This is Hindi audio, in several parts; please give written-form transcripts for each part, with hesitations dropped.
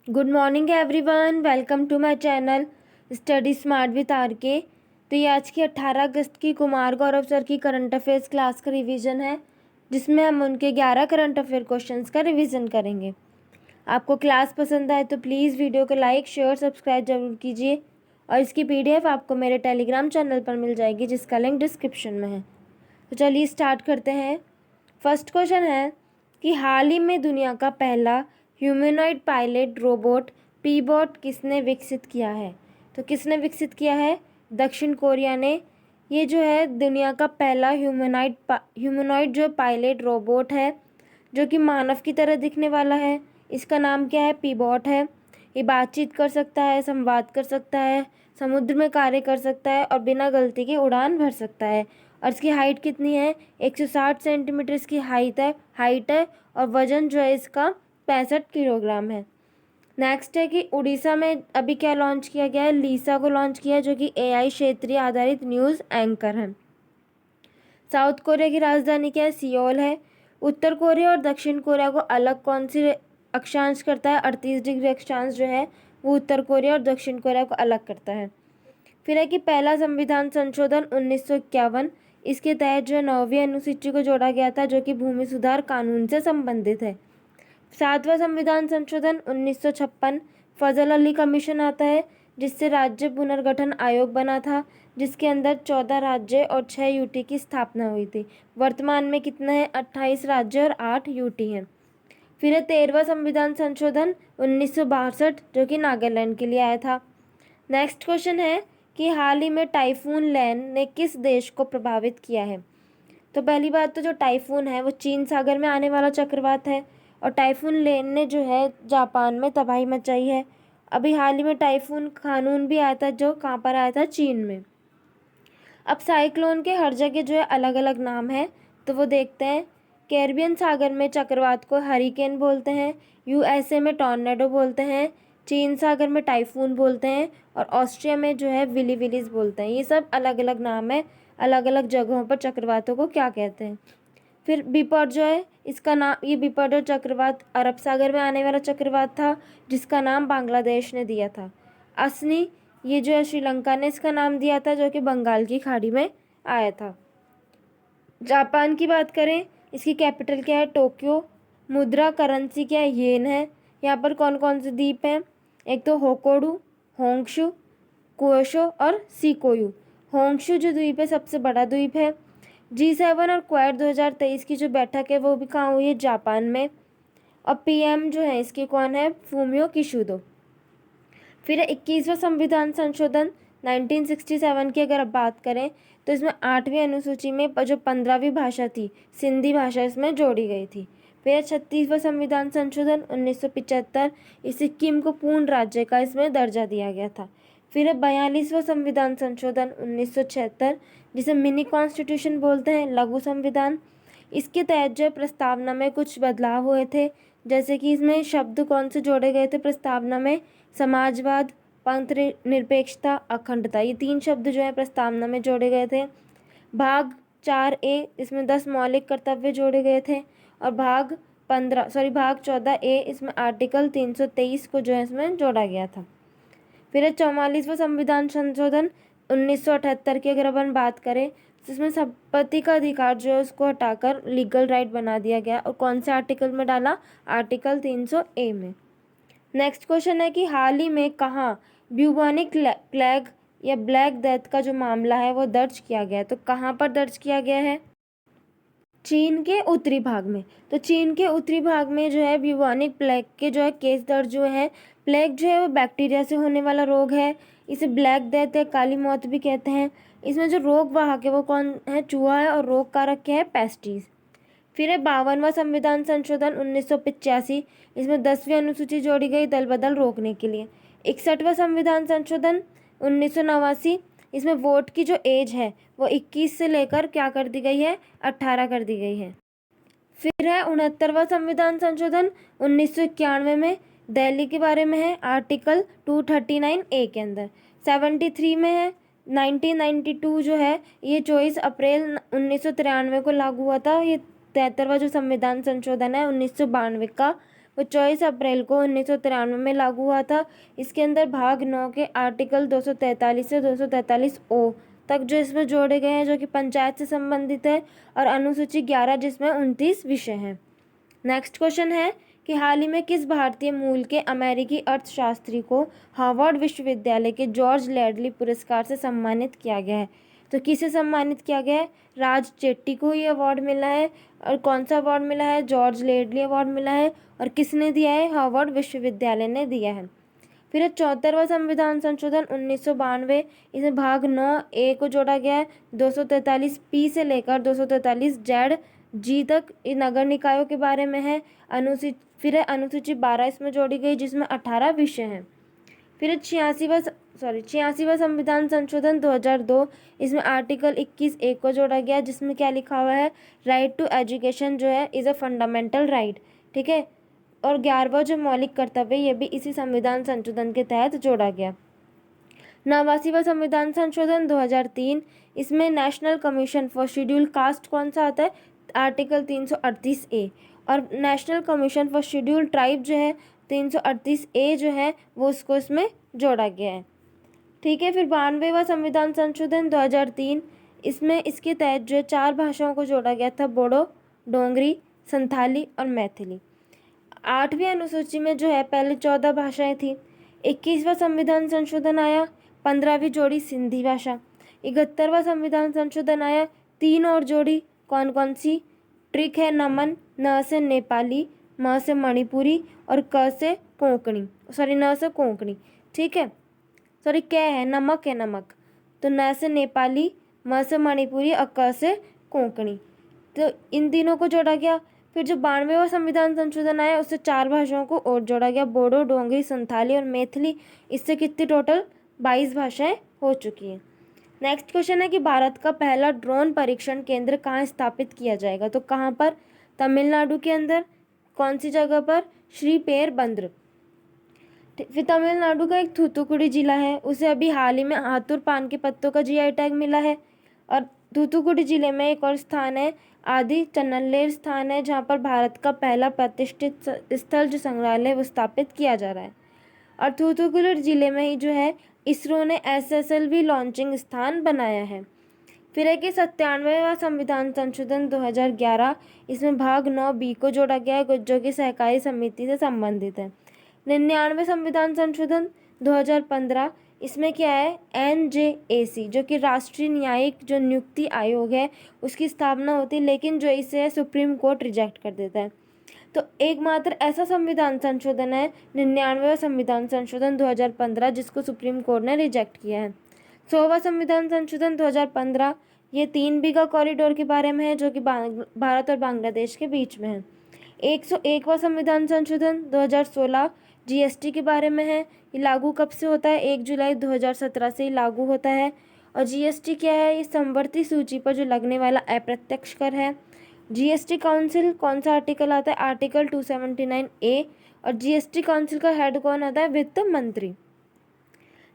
Good morning everyone, welcome to my channel study smart with R K. तो ये आज की 18 अगस्त की कुमार गौरव सर की करंट अफेयर्स क्लास का रिवीजन है, जिसमें हम उनके 11 करंट अफेयर क्वेश्चंस का रिवीजन करेंगे। आपको क्लास पसंद आए तो प्लीज़ वीडियो को लाइक शेयर सब्सक्राइब जरूर कीजिए, और इसकी PDF आपको मेरे टेलीग्राम चैनल पर मिल जाएगी, जिसका लिंक डिस्क्रिप्शन में है। तो चलिए स्टार्ट करते हैं। फर्स्ट क्वेश्चन है कि हाल ही में दुनिया का पहला ह्यूमनॉइड पायलट रोबोट पीबॉट किसने विकसित किया है? तो किसने विकसित किया है? दक्षिण कोरिया ने। ये जो है दुनिया का पहला ह्यूमनॉइड जो पायलट रोबोट है, जो कि मानव की तरह दिखने वाला है। इसका नाम क्या है? पीबॉट है। ये बातचीत कर सकता है, संवाद कर सकता है, समुद्र में कार्य कर सकता है और बिना गलती के उड़ान भर सकता है। और इसकी हाइट कितनी है? 160 सेंटीमीटर इसकी हाइट है और वजन जो है इसका 65 किलोग्राम है। नेक्स्ट है कि उड़ीसा में अभी क्या लॉन्च किया गया है? लीसा को लॉन्च किया है, जो कि AI क्षेत्रीय आधारित न्यूज़ एंकर है। साउथ कोरिया की राजधानी क्या है? सियोल है। उत्तर कोरिया और दक्षिण कोरिया को अलग कौन सी अक्षांश करता है? 38 डिग्री अक्षांश जो है वो उत्तर कोरिया और दक्षिण कोरिया को अलग करता है। फिर है कि पहला संविधान संशोधन 1951, इसके तहत जो 9वीं अनुसूची को जोड़ा गया था, जो कि भूमि सुधार कानून से संबंधित है। 7वां संविधान संशोधन 1956, फजल अली कमीशन आता है, जिससे राज्य पुनर्गठन आयोग बना था, जिसके अंदर 14 राज्य और 6 यूटी की स्थापना हुई थी। वर्तमान में कितना है? 28 राज्य और 8 यूटी हैं। फिर है 13वां संविधान संशोधन 1962, जो कि नागालैंड के लिए आया था। नेक्स्ट क्वेश्चन है कि हाल ही में टाइफून लैन ने किस देश को प्रभावित किया है? तो पहली बात तो जो टाइफून है वो चीन सागर में आने वाला चक्रवात है, और टाइफून लेन ने जो है जापान में तबाही मचाई है। अभी हाल ही में टाइफून खानून भी आया था, जो कहाँ पर आया था? चीन में। अब साइक्लोन के हर जगह जो है अलग अलग नाम है, तो वो देखते हैं। कैरिबियन सागर में चक्रवात को हरिकेन बोलते हैं, USA में टॉर्नेडो बोलते हैं, चीन सागर में टाइफून बोलते हैं, और ऑस्ट्रिया में जो है विली विलीज बोलते हैं। ये सब अलग अलग नाम है, अलग अलग जगहों पर चक्रवातों को क्या कहते हैं। फिर बिपॉट जो है इसका नाम, ये बिपॉट और चक्रवात अरब सागर में आने वाला चक्रवात था, जिसका नाम बांग्लादेश ने दिया था। असनी, ये जो है श्रीलंका ने इसका नाम दिया था, जो कि बंगाल की खाड़ी में आया था। जापान की बात करें, इसकी कैपिटल क्या है? टोक्यो। मुद्रा करेंसी क्या है? येन है। यहाँ पर कौन कौन से द्वीप हैं? एक तो होकोडू, होंगशू, कुओशो और सिकोयू। होंगशू जो द्वीप है सबसे बड़ा द्वीप है। G7 और क्वाड 2023 की जो बैठक है वो भी कहाँ हुई है? जापान में। और PM जो है इसके कौन है? फूमियो किशुदो। फिर 21वां संविधान संशोधन 1967 की अगर आप बात करें, तो इसमें 8वीं अनुसूची में जो 15वीं भाषा थी, सिंधी भाषा, इसमें जोड़ी गई थी। फिर 36वां संविधान संशोधन 1975, इस सिक्किम को पूर्ण राज्य का इसमें दर्जा दिया गया था। फिर 42वां संविधान संशोधन 1976, जिसे मिनी कॉन्स्टिट्यूशन बोलते हैं, लघु संविधान। इसके तहत जो प्रस्तावना में कुछ बदलाव हुए थे, जैसे कि इसमें शब्द कौन से जोड़े गए थे प्रस्तावना में? समाजवाद, पंथ निरपेक्षता, अखंडता, ये 3 शब्द जो है प्रस्तावना में जोड़े गए थे। भाग 4A, इसमें 10 मौलिक कर्तव्य जोड़े गए थे, और भाग 14A, इसमें आर्टिकल 323 को जो है इसमें जोड़ा गया था। फिर 44वां संविधान संशोधन 1978 की अगर अपन बात करें, तो इसमें संपत्ति का अधिकार जो है उसको हटाकर लीगल राइट बना दिया गया, और कौन से आर्टिकल में डाला? आर्टिकल 300A में। नेक्स्ट क्वेश्चन है कि हाल ही में कहाँ ब्यूबोनिक प्लेग या ब्लैक डेथ का जो मामला है वो दर्ज किया गया है? तो कहाँ पर दर्ज किया गया है? चीन के उत्तरी भाग में। तो चीन के उत्तरी भाग में जो है ब्यूबोनिक प्लेग के जो है केस दर्ज हुए हैं। प्लेग जो है वो बैक्टीरिया से होने वाला रोग है। इसे ब्लैक डेथ या काली मौत भी कहते हैं। इसमें जो रोग वाहक है वो कौन है? चूहा है, और रोग कारक क्या है? पेस्टिस। फिर है 52वां संविधान संशोधन 1985, इसमें 10वीं अनुसूची जोड़ी गई दल बदल रोकने के लिए। 61वां संविधान संशोधन 1989, इसमें वोट की जो एज है वो 21 से लेकर क्या कर दी गई है? 18 कर दी गई है। फिर है 69वां संविधान संशोधन 1991 में, दिल्ली के बारे में है, आर्टिकल 239A के अंदर। 73 में है 1992 जो है, ये 24 अप्रैल 1993 को लागू हुआ था। ये 73वां जो संविधान संशोधन है 1992 का, वो 24 अप्रैल को 1993 में लागू हुआ था। इसके अंदर भाग 9 के आर्टिकल 243 से 243 ओ तक जो इसमें जोड़े गए हैं, जो कि पंचायत से संबंधित है, और अनुसूची 11 जिसमें 29 विषय हैं। नेक्स्ट क्वेश्चन है कि हाल ही में किस भारतीय मूल के अमेरिकी अर्थशास्त्री को हार्वर्ड विश्वविद्यालय के जॉर्ज लैडली पुरस्कार से सम्मानित किया गया है? तो किसे सम्मानित किया गया है? राज जेट्टी को ये अवार्ड मिला है। और कौन सा अवार्ड मिला है? जॉर्ज लैडली अवार्ड मिला है। और किसने दिया है? हार्वर्ड विश्वविद्यालय ने दिया है। फिर 74वां संविधान संशोधन 1992, इसमें भाग 9 ए को जोड़ा गया है। 243 पी से लेकर 243 जेड जी तक नगर निकायों के बारे में है। अनुसूची 12 इसमें जोड़ी गई, जिसमें 18 विषय हैं। फिर 86वां संविधान संशोधन 2002, इसमें आर्टिकल 21 को जोड़ा गया, जिसमें क्या लिखा हुआ है? राइट टू एजुकेशन जो है इज़ अ फंडामेंटल राइट। ठीक है। और 11वां जो मौलिक कर्तव्य, ये भी इसी संविधान संशोधन के तहत जोड़ा गया। 89वां संविधान संशोधन 2003, इसमें national commission for schedule caste कौन सा आता है? आर्टिकल 338 ए। और national commission for schedule tribe जो है 338 ए जो है वो उसको इसमें जोड़ा गया है। ठीक है। फिर 92वां संविधान संशोधन 2003, इसमें इसके तहत जो है 4 भाषाओं को जोड़ा गया था, बोडो, डोंगरी, संथाली और मैथिली। 8वीं अनुसूची में जो है पहले 14 भाषाएं थी। 21वां संविधान संशोधन आया, 15वीं जोड़ी सिंधी भाषा। 71वां संविधान संशोधन आया, 3 और जोड़ी, कौन कौन सी? ट्रिक है नमन, न से नेपाली, म से मणिपुरी और क से कोंकणी, सॉरी न से कोंकणी। ठीक है, सॉरी क है, नमक है, नमक। तो न से नेपाली, म से मणिपुरी और क से कोंकणी। तो इन तीनों को जोड़ा गया। फिर जो 92वां संविधान संशोधन आया, उससे 4 भाषाओं को और जोड़ा गया, बोडो, डोंगरी, संथाली और मैथिली। इससे कितनी टोटल 22 भाषाएं हो चुकी हैं। नेक्स्ट क्वेश्चन है कि भारत का पहला ड्रोन परीक्षण केंद्र कहाँ स्थापित किया जाएगा? तो कहाँ पर? तमिलनाडु के अंदर। कौन सी जगह पर? श्रीपेरबंद्र। फिर तमिलनाडु का एक थूथुकुडी जिला है, उसे अभी हाल ही में हाथुर पान के पत्तों का जीआई टैग मिला है। और थूथुकुडी जिले में एक और स्थान है, आदि चन्नल्लेर स्थान है, जहाँ पर भारत का पहला प्रतिष्ठित स्थल जो संग्रहालय वो स्थापित किया जा रहा है। और थूथुकुडी जिले में ही जो है इसरो ने SSLV लॉन्चिंग स्थान बनाया है। फिर है कि 97वां संविधान संशोधन 2011, इसमें भाग 9B को जोड़ा गया है, जो कि सहकारी समिति से संबंधित है। 99वें संविधान संशोधन 2015, इसमें क्या है? NJAC जो कि राष्ट्रीय न्यायिक जो नियुक्ति आयोग है उसकी स्थापना होती है, लेकिन जो इसे सुप्रीम कोर्ट रिजेक्ट कर देता है। तो एकमात्र ऐसा संविधान संशोधन है 99वां संविधान संशोधन 2015 जिसको सुप्रीम कोर्ट ने रिजेक्ट किया है। 100वां संविधान संशोधन 2015, ये 3 बीघा कॉरिडोर के बारे में है, जो कि भारत और बांग्लादेश के बीच में है। 101वां संविधान संशोधन 2016 GST के बारे में है। ये लागू कब से होता है? 1 जुलाई 2017 से ही लागू होता है। और GST क्या है? ये समवर्ती सूची पर जो लगने वाला अप्रत्यक्ष कर है। GST काउंसिल कौन सा आर्टिकल आता है? Article 279A। और GST काउंसिल का हेड कौन आता है? वित्त मंत्री।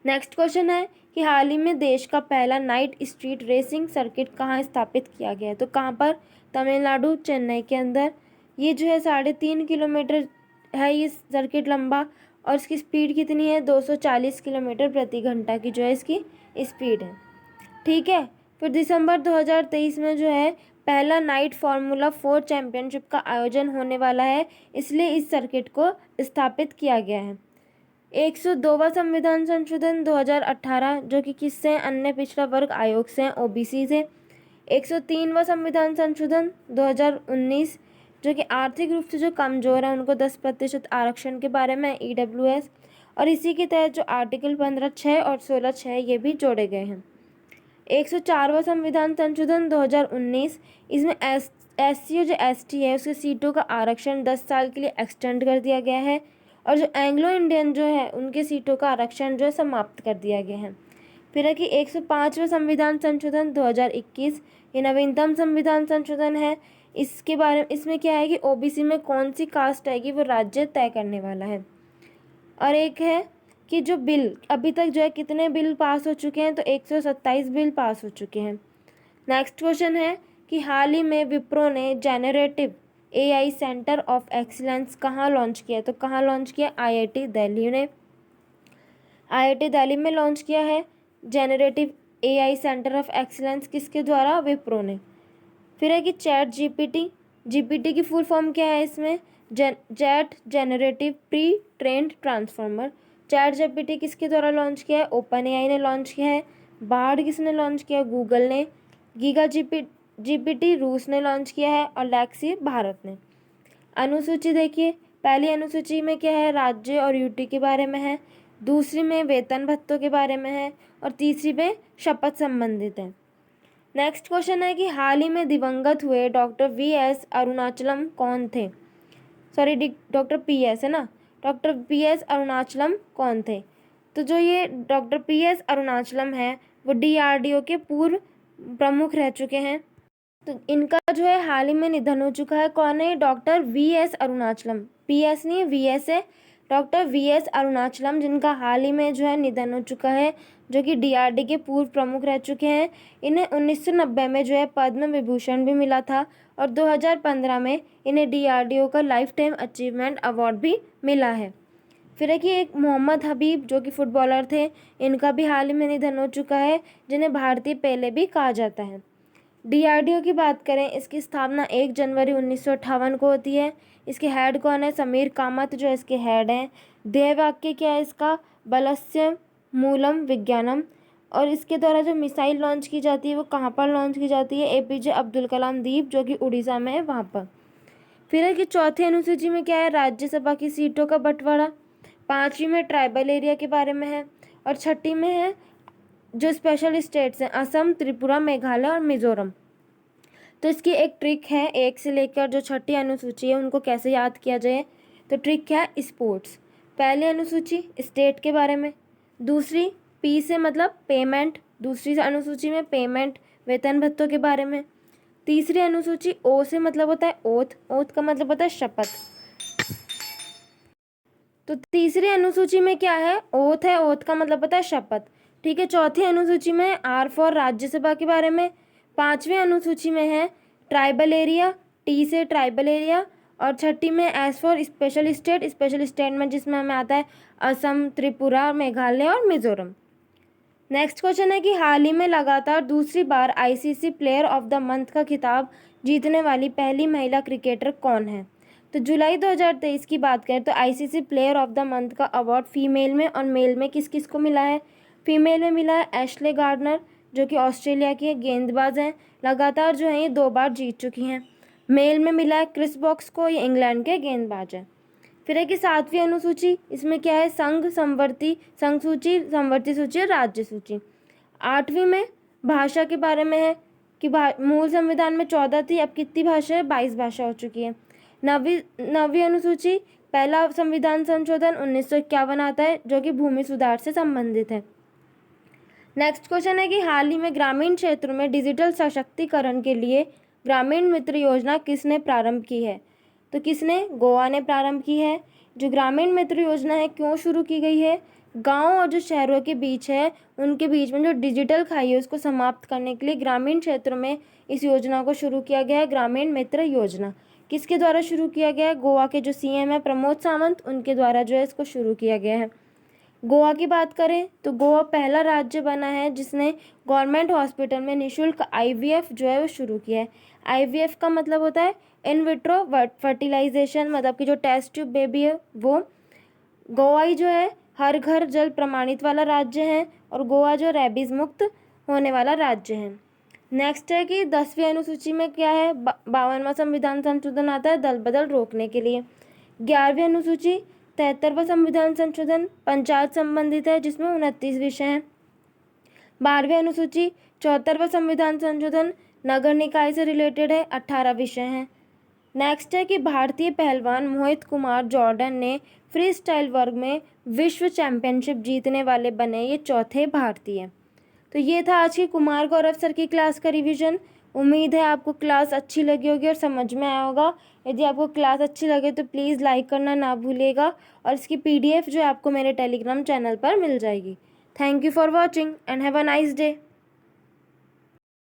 नेक्स्ट क्वेश्चन है कि हाल ही में देश का पहला नाइट स्ट्रीट रेसिंग सर्किट कहाँ स्थापित किया गया है? तो कहाँ पर? तमिलनाडु, चेन्नई के अंदर। ये जो है 3.5 किलोमीटर है ये सर्किट लंबा, और इसकी स्पीड कितनी है? 240 किलोमीटर प्रति घंटा की जो है इसकी स्पीड है। ठीक है। फिर दिसंबर 2023 में जो है पहला नाइट फार्मूला 4 चैंपियनशिप का आयोजन होने वाला है, इसलिए इस सर्किट को स्थापित किया गया है। 102वां संविधान संशोधन 2018, जो कि किससे? अन्य पिछड़ा वर्ग आयोग से, OBC से। 103वां संविधान संशोधन 2019, जो कि आर्थिक रूप से जो कमज़ोर है उनको 10% आरक्षण के बारे में, EWS। और इसी के तहत जो आर्टिकल 15(6) और 16(6) ये भी जोड़े गए हैं। 104वां संविधान संशोधन 2019, इसमें SC जो ST है उसके सीटों का आरक्षण 10 साल के लिए एक्सटेंड कर दिया गया है, और जो एंग्लो इंडियन जो है उनके सीटों का आरक्षण जो है समाप्त कर दिया गया है। फिर है कि 105वां संविधान संशोधन 2021, ये नवीनतम संविधान संशोधन है। इसमें क्या है कि OBC में कौन सी कास्ट आएगी वो राज्य तय करने वाला है। और एक है कि जो बिल अभी तक जो है कितने बिल पास हो चुके हैं? तो 127 बिल पास हो चुके हैं। नेक्स्ट क्वेश्चन है कि हाल ही में विप्रो ने generative AI centre of excellence कहाँ लॉन्च किया? तो कहाँ लॉन्च किया? IIT दिल्ली ने IIT दिल्ली में लॉन्च किया है generative AI centre of excellence. किसके द्वारा? विप्रो ने। फिर है कि चैट जीपीटी की फुल फॉर्म क्या है इसमें? Chat generative pre trend transformer. Chat GPT किसके द्वारा लॉन्च किया है? ओपन AI ने लॉन्च किया है। बार्ड किसने लॉन्च किया? गूगल ने। गीगा जीपीटी रूस ने लॉन्च किया है और लेक्सी भारत ने। अनुसूची देखिए, पहली अनुसूची में क्या है? राज्य और यूटी के बारे में है, दूसरी में वेतन भत्तों के बारे में है और तीसरी में शपथ संबंधित है। नेक्स्ट क्वेश्चन है कि हाल ही में दिवंगत हुए डॉक्टर VS अरुणाचलम कौन थे? सॉरी, डॉक्टर PS है ना, डॉक्टर PS अरुणाचलम कौन थे? तो जो ये डॉक्टर PS अरुणाचलम है वो DRDO के पूर्व प्रमुख रह चुके हैं। तो इनका जो है हाल ही में निधन हो चुका है। कौन है? Doctor VS Arunachalam. PS नहीं है, VS है। डॉक्टर VS अरुणाचलम, जिनका हाल ही में जो है निधन हो चुका है, जो कि DRD के पूर्व प्रमुख रह चुके हैं। इन्हें 1990 में जो है पद्म विभूषण भी मिला था और 2015 में इन्हें DRDO का लाइफ टाइम अचीवमेंट अवार्ड भी मिला है। फिर है कि एक मोहम्मद हबीब जो कि फुटबॉलर थे, इनका भी हाल ही में निधन हो चुका है, जिन्हें भारतीय पेले भी कहा जाता है। DRDO की बात करें, इसकी स्थापना 1 जनवरी 1958 को होती है। इसके हेड कौन है? समीर कामत जो इसके हेड हैं। ध्येय वाक्य क्या है इसका? बलस्य मूलम विज्ञानम। और इसके द्वारा जो मिसाइल लॉन्च की जाती है वो कहाँ पर लॉन्च की जाती है? APJ अब्दुल कलाम द्वीप जो कि उड़ीसा में है वहाँ पर। फिर है कि चौथी अनुसूची में क्या है? राज्यसभा की सीटों का बंटवारा। पाँचवीं में ट्राइबल एरिया के बारे में है और छठी में है जो स्पेशल स्टेट्स हैं, असम, त्रिपुरा, मेघालय और मिजोरम। तो इसकी एक ट्रिक है, 1 से लेकर जो छठी अनुसूची है उनको कैसे याद किया जाए। तो ट्रिक क्या है? स्पोर्ट्स। पहली अनुसूची स्टेट के बारे में, दूसरी P से मतलब पेमेंट, दूसरी अनुसूची में पेमेंट वेतन भत्तों के बारे में। तीसरी अनुसूची O से मतलब होता है ओथ, ओथ का मतलब होता है शपथ। तो तीसरी अनुसूची में क्या है? ओथ है, ओथ का मतलब होता है शपथ। ठीक है। चौथी अनुसूची में R फॉर राज्यसभा के बारे में। पांचवी अनुसूची में है ट्राइबल एरिया, T से ट्राइबल एरिया। और छठी में S for special state, special state में जिसमें हमें आता है असम, त्रिपुरा, मेघालय और मिजोरम। नेक्स्ट क्वेश्चन है कि हाल ही में लगातार दूसरी बार ICC player of the month का खिताब जीतने वाली पहली महिला क्रिकेटर कौन है? तो जुलाई 2023 की बात करें तो ICC player of the month का अवार्ड फीमेल में और मेल में किस किस को मिला है? फीमेल में मिला है एशले गार्डनर जो कि ऑस्ट्रेलिया की गेंदबाज हैं, लगातार जो है ये 2 बार जीत चुकी हैं। मेल में मिला है क्रिस वॉक्स को, ये इंग्लैंड के गेंदबाज हैं। फिर है कि 7वीं अनुसूची, इसमें क्या है? संघ सूची, संवर्ती सूची और राज्य सूची। 8वीं में भाषा के बारे में है कि मूल संविधान में 14 थी, अब कितनी भाषा है? 22 भाषा हो चुकी है। 9वीं अनुसूची, पहला संविधान संशोधन 1951 आता है जो कि भूमि सुधार से संबंधित है। नेक्स्ट क्वेश्चन है कि हाल ही में ग्रामीण क्षेत्रों में डिजिटल सशक्तिकरण के लिए ग्रामीण मित्र योजना किसने प्रारंभ की है? तो किसने? गोवा ने प्रारंभ की है। जो ग्रामीण मित्र योजना है क्यों शुरू की गई है? गांव और जो शहरों के बीच है उनके बीच में जो डिजिटल खाई है उसको समाप्त करने के लिए ग्रामीण क्षेत्रों में इस योजना को शुरू किया गया है, ग्रामीण मित्र योजना। किसके द्वारा शुरू किया गया है? गोवा के जो CM है प्रमोद सावंत, उनके द्वारा जो है इसको शुरू किया गया है। गोवा की बात करें तो गोवा पहला राज्य बना है जिसने गवर्नमेंट हॉस्पिटल में निःशुल्क IVF जो है वो शुरू किया है। IVF का मतलब होता है इन विट्रो फर्टिलाइजेशन, मतलब कि जो टेस्ट ट्यूब बेबी है वो। गोवा ही जो है हर घर जल प्रमाणित वाला राज्य है और गोवा जो रेबीज मुक्त होने वाला राज्य है। नेक्स्ट है कि 10वीं अनुसूची में क्या है? 52वां संविधान संशोधन आता है दल बदल रोकने के लिए। 11वीं अनुसूची 73वां संविधान संशोधन पंचायत संबंधित है जिसमें 29 विषय हैं। 12वीं अनुसूची 74वां संविधान संशोधन नगर निकाय से रिलेटेड है, 18 विषय हैं। नेक्स्ट है कि भारतीय पहलवान मोहित कुमार जॉर्डन ने फ्री स्टाइल वर्ग में विश्व चैंपियनशिप जीतने वाले बने ये चौथे भारतीय। तो ये था आज की कुमार गौरव सर की क्लास का रिवीजन। उम्मीद है आपको क्लास अच्छी लगी होगी और समझ में आया होगा। यदि आपको क्लास अच्छी लगे तो प्लीज़ लाइक करना ना भूलिएगा और इसकी PDF जो है आपको मेरे टेलीग्राम चैनल पर मिल जाएगी। Thank you for watching and have a nice day.